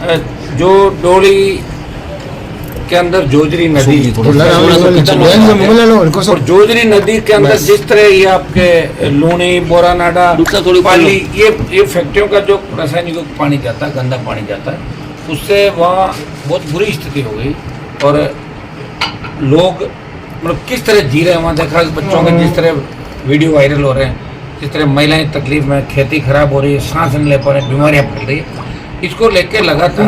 जो डोली के अंदर जोजरी नदी और जोजरी नदी के अंदर जिस तरह ये आपके लूनी बोरानाडा पाली ये फैक्ट्रियों का जो रासायनिक पानी जाता है, गंदा पानी जाता है, उससे वहाँ बहुत बुरी स्थिति हो गई। और लोग मतलब किस तरह जी रहे हैं वहाँ देखा बच्चों के जिस तरह वीडियो वायरल हो रहे हैं, जिस तरह महिलाएं तकलीफ में, खेती खराब हो रही है, सांस नहीं ले पा रहे, बीमारियाँ फैल रही है। इसको लेके लगातार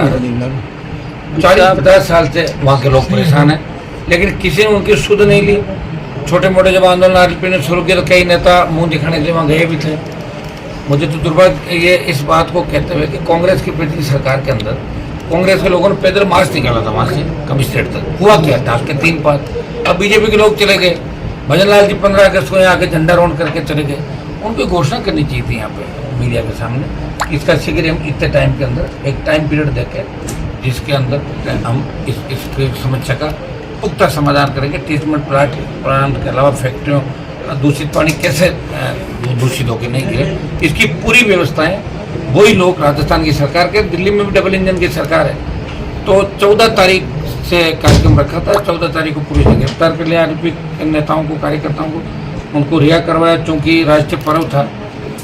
40-50 साल से वहाँ के लोग परेशान हैं, लेकिन किसी ने उनकी सुध नहीं ली। छोटे मोटे जब आंदोलन आरएलपी ने शुरू किया तो कई नेता मुंह दिखाने के लिए वहाँ गए भी थे। मुझे तो दुर्भाग्य ये इस बात को कहते हुए कि कांग्रेस की पिछली सरकार के अंदर कांग्रेस के लोगों ने पैदल मार्च निकाला था वहाँ से कमिश्नरेट तक, हुआ क्या था उसके 3 पाँच। अब बीजेपी के लोग चले गए, भजन लाल जी 15 अगस्त को यहाँ आके झंडा रोड करके चले गए। उनको घोषणा करनी चाहिए थी यहाँ पे मीडिया के सामने। इसका शीघ्र हम इतने टाइम के अंदर एक टाइम पीरियड देके जिसके अंदर हम इस समस्या का पुख्ता समाधान करेंगे। ट्रीटमेंट प्लांट के अलावा फैक्ट्रियों दूषित पानी कैसे दूषित होकर नहीं गिरे, इसकी पूरी व्यवस्थाएं वही लोग राजस्थान की सरकार के, दिल्ली में भी डबल इंजन की सरकार है। तो 14 तारीख से कार्यक्रम रखा था, 14 तारीख को पुलिस ने गिरफ्तार कर लिया आरएलपी के नेताओं को, कार्यकर्ताओं को, उनको रिहा करवाया। चूँकि राष्ट्रीय पर्व था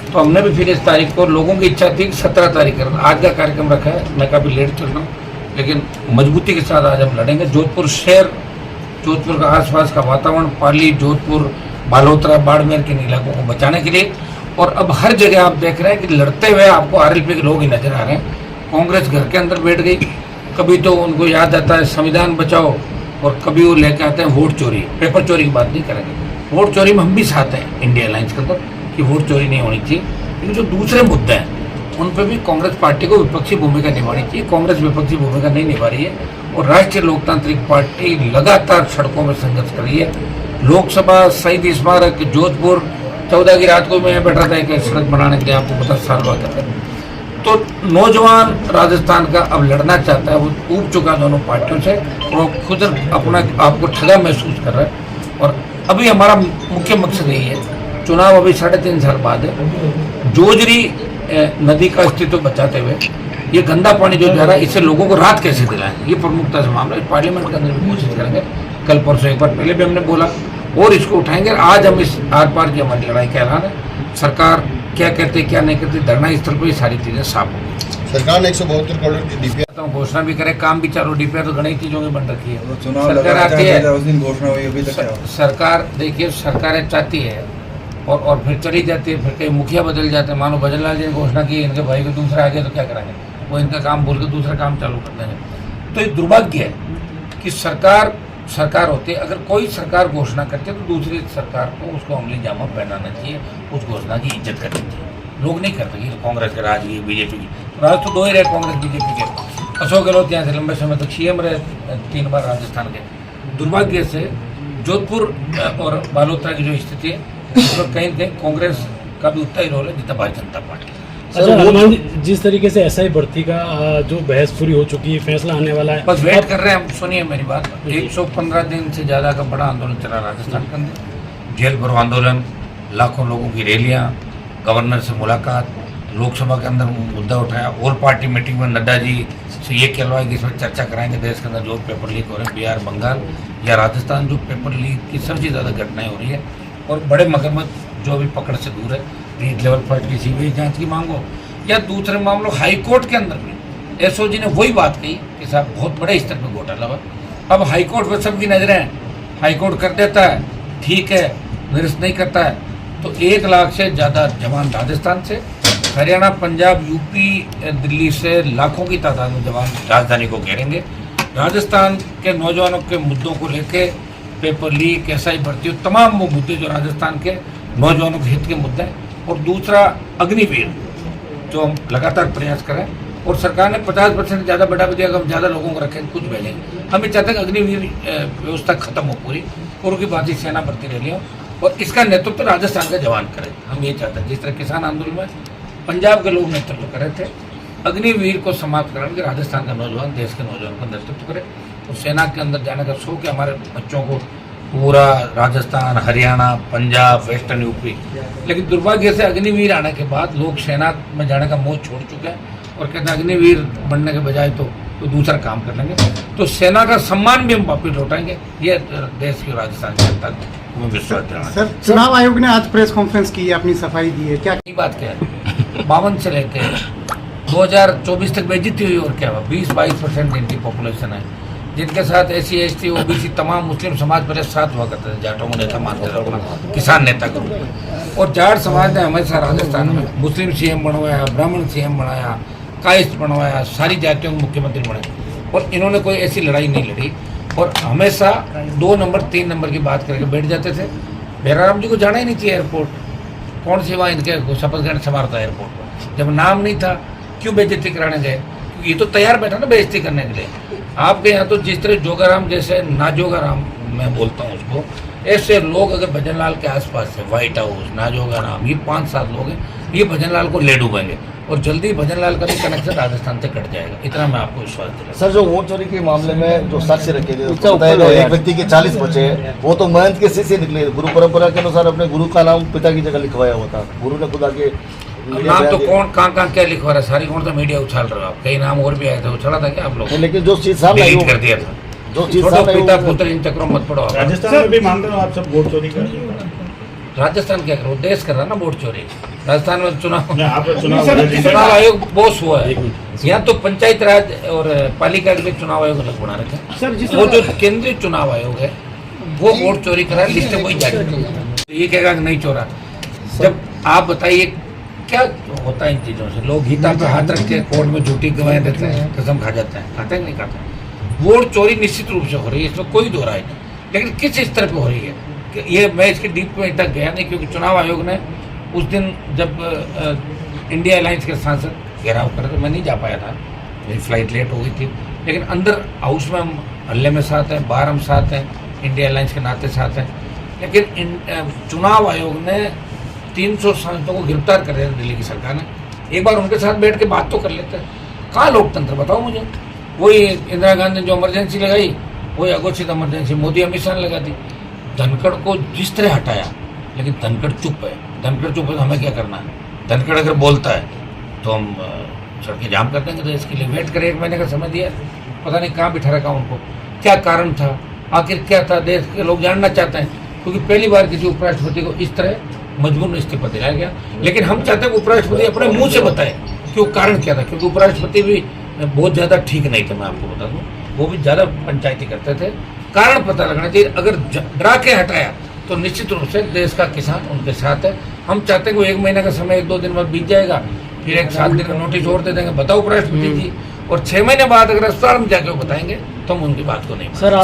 तो हमने भी फिर इस तारीख को, लोगों की इच्छा थी 17 तारीख कर, आज का कार्यक्रम रखा है। मैं काफ़ी लेट चल रहा हूँ लेकिन मजबूती के साथ आज हम लड़ेंगे। जोधपुर शहर, जोधपुर का आसपास का वातावरण, पाली, जोधपुर, बालोतरा, बाड़मेर के इलाकों को बचाने के लिए। और अब हर जगह आप देख रहे हैं कि लड़ते हुए आपको आरएलपी के लोग ही नजर आ रहे हैं। कांग्रेस घर के अंदर बैठ गई, कभी तो उनको याद आता है संविधान बचाओ और कभी वो लेके आते हैं वोट चोरी। पेपर चोरी की बात नहीं करेंगे, वोट चोरी में हम भी साथ हैं इंडिया अलायंस के अंदर कि वोट चोरी नहीं होनी चाहिए। लेकिन जो दूसरे मुद्दे हैं उन पर भी कांग्रेस पार्टी को विपक्षी भूमिका निभानी चाहिए। कांग्रेस विपक्षी भूमिका नहीं निभा रही है और राष्ट्रीय लोकतांत्रिक पार्टी लगातार सड़कों में संघर्ष कर रही है। लोकसभा, शहीद स्मारक, जोधपुर, 14 की रात को मैं बैठा था एक सड़क बनाने के लिए, आपको 50 साल बाद है। तो नौजवान राजस्थान का अब लड़ना चाहता है, वो ऊब चुका दोनों पार्टियों से और खुद अपना आपको ठगा महसूस कर रहा है। और अभी हमारा मुख्य मकसद यही है, चुनाव अभी 3.5 साल बाद है, जोजरी नदी का अस्तित्व बचाते हुए ये गंदा पानी जो जा रहा है इससे लोगों को राहत कैसे दिलाएं, ये प्रमुखता से मामला है। पार्लियामेंट के अंदर भी कोशिश करेंगे, कल परसों एक बार पहले भी हमने बोला और इसको उठाएंगे। आज हम इस आर पार की हमारी लड़ाई का ऐलान है। सरकार क्या कहती क्या नहीं करती, धरना स्थल पर ये सारी चीजें साफ होंगी। सरकार ने 172 करोड़ की डीपीआर घोषणा भी करे, काम भी चालू। डीपीआर तो घनी चीजों में बन रखी है। सरकार आती है, उस दिन घोषणा हुई, अभी तक सरकार देखिए, सरकारें चाहती है और फिर चली जाती है, फिर कई मुखिया बदल जाते हैं। मानो भजन लाल जी ने घोषणा की, इनके भाई को दूसरा आ गया तो क्या करेंगे, वो इनका काम भूल के दूसरा काम चालू कर देंगे। तो ये दुर्भाग्य है कि सरकार होती है, अगर कोई सरकार घोषणा करती है तो दूसरी सरकार को उसको अमली जामा पहनाना चाहिए, उस घोषणा की इज्जत करनी चाहिए। लोग नहीं करते कि कांग्रेस के राज की, बीजेपी की राज तो 2 ही रहे, कांग्रेस बीजेपी के। अशोक गहलोत यहाँ से लंबे समय तक सीएम रहे, 3 बार राजस्थान के। दुर्भाग्य से जोधपुर और बालोतरा की जो स्थिति है उसमें कहीं न कहीं कांग्रेस का भी उतना ही रोल है जितना भारतीय जनता पार्टी। अच्छा, जिस तरीके से एसआई भर्ती का जो बहस पूरी हो चुकी है, फैसला आने वाला है, बस वेट कर रहे हैं हम। सुनिए मेरी बात, 115 दिन से ज़्यादा का बड़ा आंदोलन चला राजस्थान के अंदर, जेल भरो आंदोलन, लाखों लोगों की रैलियाँ, गवर्नर से मुलाकात, लोकसभा के अंदर मुद्दा उठाया, ऑल पार्टी मीटिंग में नड्डा जी से ये कहलवाएंगे, इसमें चर्चा कराएंगे देश के अंदर जो पेपर लीक हो रहे हैं, बिहार, बंगाल या राजस्थान, जो पेपर लीक की सबसे ज़्यादा घटनाएं हो रही है। और बड़े मगरमच्छ जो अभी पकड़ से दूर है, रीड लेवल पर की सीबीआई जांच की मांगो या दूसरे मामलों हाई कोर्ट के अंदर भी एसओजी ने वही बात कही कि साहब बहुत बड़े स्तर पर घोटाला हुआ। अब हाई कोर्ट पर सबकी नजरें हैं, हाई कोर्ट कर देता है ठीक है, निरस्त नहीं करता है। तो 1 लाख से ज़्यादा जवान राजस्थान से, हरियाणा, पंजाब, यूपी, दिल्ली से लाखों की तादाद में जवान राजधानी को घेरेंगे। राजस्थान के नौजवानों के मुद्दों को लेके, पेपर लीक, एसआई भर्ती, तमाम वो मुद्दे जो राजस्थान के नौजवानों के हित के मुद्दे हैं। और दूसरा अग्निवीर जो हम लगातार प्रयास करें, और सरकार ने 50% ज़्यादा बढ़ा भी दिया, अगर हम ज़्यादा लोगों को रखें कुछ भेजेंगे। हम ये चाहते हैं कि अग्निवीर व्यवस्था खत्म हो पूरी, और की बात सेना भर्ती रह लिया और इसका नेतृत्व राजस्थान का जवान करे। हम ये चाहते हैं जिस तरह किसान आंदोलन में पंजाब के लोग नेतृत्व कर रहे थे, अग्निवीर को समाप्त कराने के राजस्थान का नौजवान देश के नौजवान का नेतृत्व करे। तो सेना के अंदर जाने का शौक है हमारे बच्चों को, पूरा राजस्थान, हरियाणा, पंजाब, वेस्टर्न यूपी। लेकिन दुर्भाग्य से अग्निवीर आने के बाद लोग सेना में जाने का मोह छोड़ चुके हैं और कहते हैं अग्निवीर बनने के बजाय तो दूसरा काम कर लेंगे। तो सेना का सम्मान भी हम वापिस लौटाएंगे, ये देश की राजस्थान की जनता को मैं विश्वास दिलाना। सर, चुनाव आयोग ने आज प्रेस कॉन्फ्रेंस की, अपनी सफाई दी है, क्या ये बात क्या है? 52 से लेके 2024 तक बेइज्जती हुई और क्या हुआ? 20-22% इनकी पॉपुलेशन है, जिनके साथ SC ST OBC तमाम मुस्लिम समाज पहले साथ हुआ करते थे, जाटों को नेता मानते थे अपना, किसान नेता को। और जाट समाज ने हमेशा राजस्थान में मुस्लिम CM बनवाया, ब्राह्मण CM बनाया, कायस्थ बनवाया, सारी जातियों के मुख्यमंत्री बने, और इन्होंने कोई ऐसी लड़ाई नहीं लड़ी और हमेशा 2 नंबर 3 नंबर की बात करके बैठ जाते थे। भैराराम जी को जाना ही नहीं चाहिए एयरपोर्ट, कौन सी वहाँ इनके शपथ ग्रहण समारोह था एयरपोर्ट पर, जब नाम नहीं था क्यों बेइज्जती कराने गए? क्योंकि ये तो तैयार बैठा ना बेइज्जती करने के लिए। आपके यहाँ तो जिस तरह जोगाराम जैसे नाजोगाराम मैं बोलता हूँ उसको, ऐसे लोग अगर भजनलाल के आसपास से व्हाइट हाउस, नाजोगाराम, ये 5-7 लोग हैं, ये भजनलाल को ले डूबेंगे और जल्दी भजनलाल का भी कनेक्शन राजस्थान से कट जाएगा, इतना मैं आपको विश्वास दिलाता सर, जो वोट चोरी के मामले में जो साक्ष्य रखे गए, एक व्यक्ति के 40 बचे, वो तो महंत के शिष्य निकले। गुरु परंपरा के अनुसार अपने गुरु का नाम पिता की जगह लिखवाया हुआ था, गुरु ने खुद आके हूँ। नाम तो कौन कहाँ क्या लिखवा रहा है, सारी कौन सा मीडिया उछाल रहा है? आप कई नाम और भी आए थे, उछाला था क्या आप लोग? लेकिन जो चीज सामने आई, डिलीट कर दिया था। जो चीज छोड़ो, सामने आई, पिता पुत्र इन चक्रों मत पड़ो। राजस्थान में भी मान रहे हो आप सब वोट चोरी कर रहे हो? राजस्थान क्या करो, देश कर रहा ना वोट चोरी। राजस्थान में चुनाव आप चुनाव आयोग बोस हुआ है, यहाँ तो पंचायत राज और पालिका के लिए चुनाव आयोग अलग बना रखा है। सर, जिस वो जो केंद्रीय चुनाव आयोग है वो वोट चोरी करा, लिस्ट वही जारी कर, ये कहेगा कि नहीं चोरा। जब आप बताइए क्या होता है इन चीज़ों से? लोग गीता पे हाथ रख के कोर्ट में झूठी गवाहें देते हैं, कसम खा जाते हैं, खाते हैं नहीं खाते। वोट चोरी निश्चित रूप से हो रही है, इसमें कोई दो राय नहीं, लेकिन किस स्तर पे हो रही है ये मैं इसकी डीप में तक गया नहीं, क्योंकि चुनाव आयोग ने उस दिन जब इंडिया अलायंस के सांसद घेराव करे तो मैं नहीं जा पाया था, मेरी फ्लाइट लेट हो गई थी, लेकिन अंदर हाउस में हम हल्ले में साथ हैं, बाहर हम साथ हैं, इंडिया अलायंस के नाते साथ हैं। लेकिन चुनाव आयोग ने 300 सांसदों को गिरफ्तार कर दिया दिल्ली की सरकार ने। एक बार उनके साथ बैठ के बात तो कर लेते हैं। कहाँ लोकतंत्र बताओ मुझे? वही इंदिरा गांधी ने जो इमरजेंसी लगाई, वही अघोषित इमरजेंसी मोदी अमित शाह ने लगा दी। धनखड़ को जिस तरह हटाया, लेकिन धनखड़ चुप है। धनखड़ चुप है तो हमें क्या करना है? धनखड़ अगर बोलता है तो हम सड़कें जाम कर देंगे। तो इसके लिए वेट करें, 1 महीने का समय दिया, पता नहीं कहाँ बिठा रखा उनको, क्या कारण था, आखिर क्या था, देश के लोग जानना चाहते हैं। क्योंकि पहली बार किसी उपराष्ट्रपति को इस तरह मजबूर इस्तीफा दिलाया गया। लेकिन हम चाहते हैं कि उपराष्ट्रपति अपने मुंह से बताए कि वो कारण क्या था, क्योंकि उपराष्ट्रपति भी बहुत ज़्यादा ठीक नहीं थे, मैं आपको बता दूँ, वो भी ज़्यादा पंचायती करते थे। कारण पता लगना चाहिए। अगर डरा के हटाया तो निश्चित रूप से देश का किसान उनके साथ है। हम चाहते हैं कि 1 महीने का समय 1-2 दिन बाद बीत जाएगा, फिर एक 7 दिन का नोटिस और दे देंगे, बताओ उपराष्ट्रपति जी, और 6 महीने बाद अगर अस्पताल में जाके वो बताएंगे तो हम उनकी बात को नहीं सर